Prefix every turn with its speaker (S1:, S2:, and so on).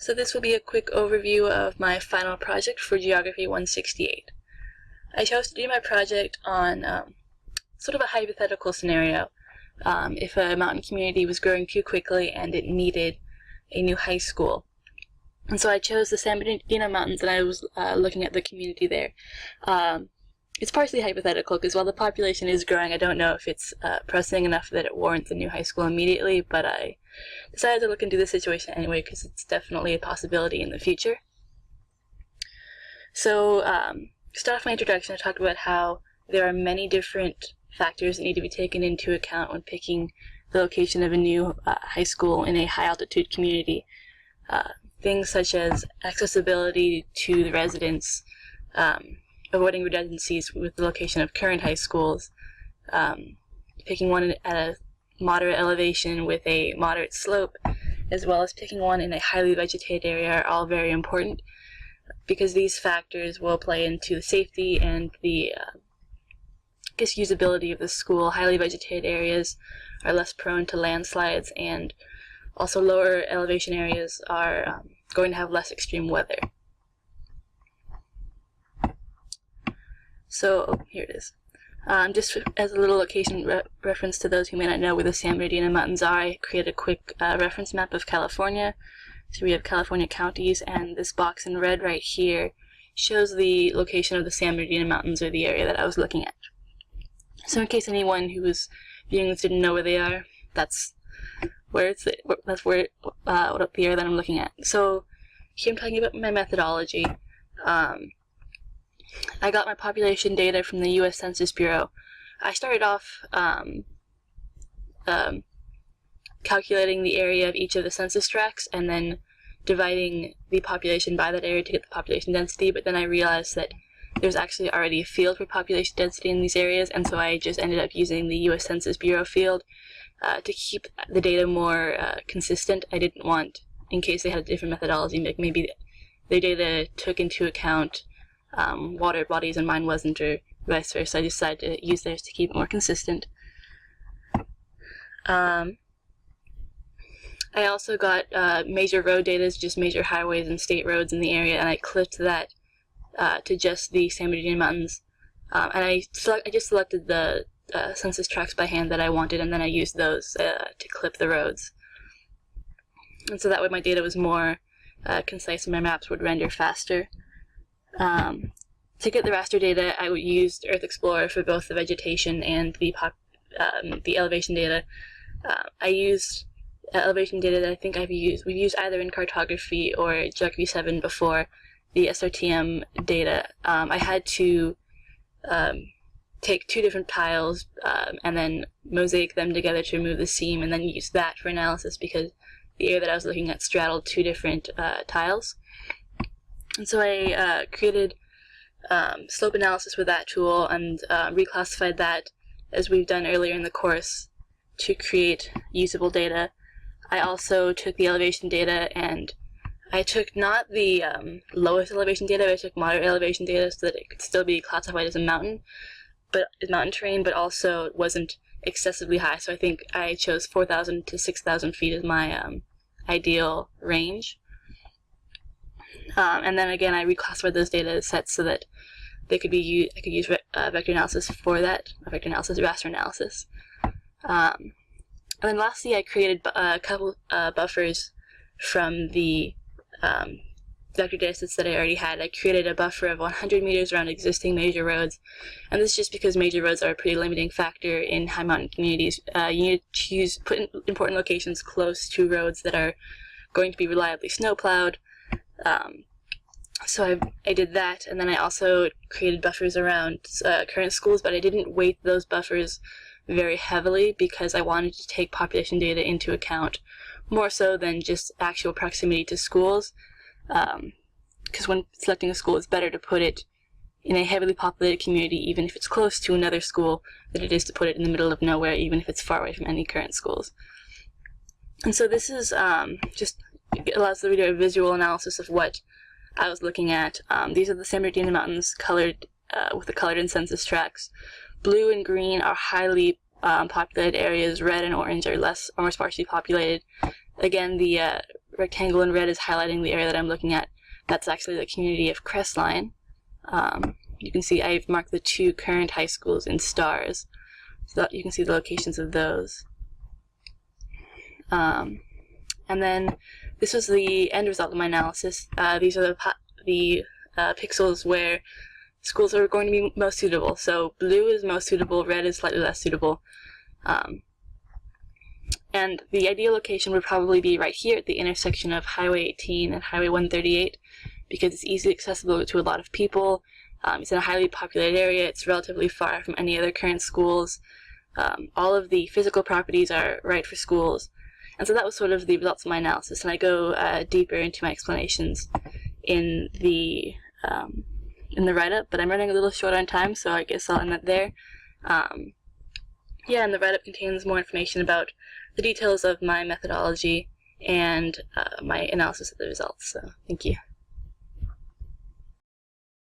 S1: So this will be a quick overview of my final project for Geography 168. I chose to do my project on sort of a hypothetical scenario. If a mountain community was growing too quickly and it needed a new high school. And so I chose the San Bernardino Mountains, and I was looking at the community there. It's partially hypothetical because while the population is growing, I don't know if it's pressing enough that it warrants a new high school immediately, but I decided to look into the situation anyway because it's definitely a possibility in the future. So, to start off my introduction, I talked about how there are many different factors that need to be taken into account when picking the location of a new high school in a high-altitude community. Things such as accessibility to the residents, avoiding redundancies with the location of current high schools, picking one at a moderate elevation with a moderate slope, as well as picking one in a highly vegetated area are all very important because these factors will play into the safety and the usability of the school. Highly vegetated areas are less prone to landslides, and also lower elevation areas are going to have less extreme weather. So here it is. Just as a little location reference to those who may not know where the San Bernardino Mountains are, I created a quick reference map of California. So we have California counties, and this box in red right here shows the location of the San Bernardino Mountains, or the area that I was looking at. So in case anyone who was viewing this didn't know where they are, that's where the area that I'm looking at. So here I'm talking about my methodology. I got my population data from the U.S. Census Bureau. I started off calculating the area of each of the census tracts and then dividing the population by that area to get the population density, but then I realized that there's actually already a field for population density in these areas, and so I just ended up using the U.S. Census Bureau field to keep the data more consistent. I didn't want, in case they had a different methodology, like maybe their data took into account water bodies and mine wasn't, or vice versa. I decided to use theirs to keep it more consistent. I also got major road data, just major highways and state roads in the area, and I clipped that to just the San Bernardino Mountains. And I just selected the census tracts by hand that I wanted, and then I used those to clip the roads. And so that way my data was more concise and my maps would render faster. To get the raster data, I used Earth Explorer for both the vegetation and the elevation data. I used elevation data that I think we've used either in cartography or Geography 7 before, the SRTM data. I had to take two different tiles and then mosaic them together to remove the seam, and then use that for analysis because the area that I was looking at straddled two different tiles. And so I created slope analysis with that tool and reclassified that, as we've done earlier in the course, to create usable data. I also took the elevation data, and I took not the lowest elevation data, but I took moderate elevation data so that it could still be classified as a mountain terrain, but also wasn't excessively high. So I think I chose 4,000 to 6,000 feet as my ideal range. And then again, I reclassified those data sets so that they could be I could use vector analysis for that, raster analysis. And then lastly, I created a couple buffers from the vector data sets that I already had. I created a buffer of 100 meters around existing major roads, and this is just because major roads are a pretty limiting factor in high mountain communities. You need to put important locations close to roads that are going to be reliably snowplowed. So I did that, and then I also created buffers around current schools, but I didn't weight those buffers very heavily because I wanted to take population data into account more so than just actual proximity to schools. Because when selecting a school, it's better to put it in a heavily populated community, even if it's close to another school, than it is to put it in the middle of nowhere, even if it's far away from any current schools. And so this is just allows the reader a visual analysis of what I was looking at. These are the San Bernardino Mountains colored with the colored in census tracts. Blue and green are highly populated areas. Red and orange are more sparsely populated. Again, the rectangle in red is highlighting the area that I'm looking at. That's actually the community of Crestline. You can see I've marked the 2 current high schools in stars, so that you can see the locations of those. And then this was the end result of my analysis. These are the pixels where schools are going to be most suitable. So blue is most suitable, red is slightly less suitable. And the ideal location would probably be right here at the intersection of Highway 18 and Highway 138, because it's easily accessible to a lot of people. It's in a highly populated area. It's relatively far from any other current schools. All of the physical properties are right for schools. And so that was sort of the results of my analysis, and I go deeper into my explanations in the write-up, but I'm running a little short on time, so I guess I'll end that there. Yeah, and the write-up contains more information about the details of my methodology and my analysis of the results, so thank you.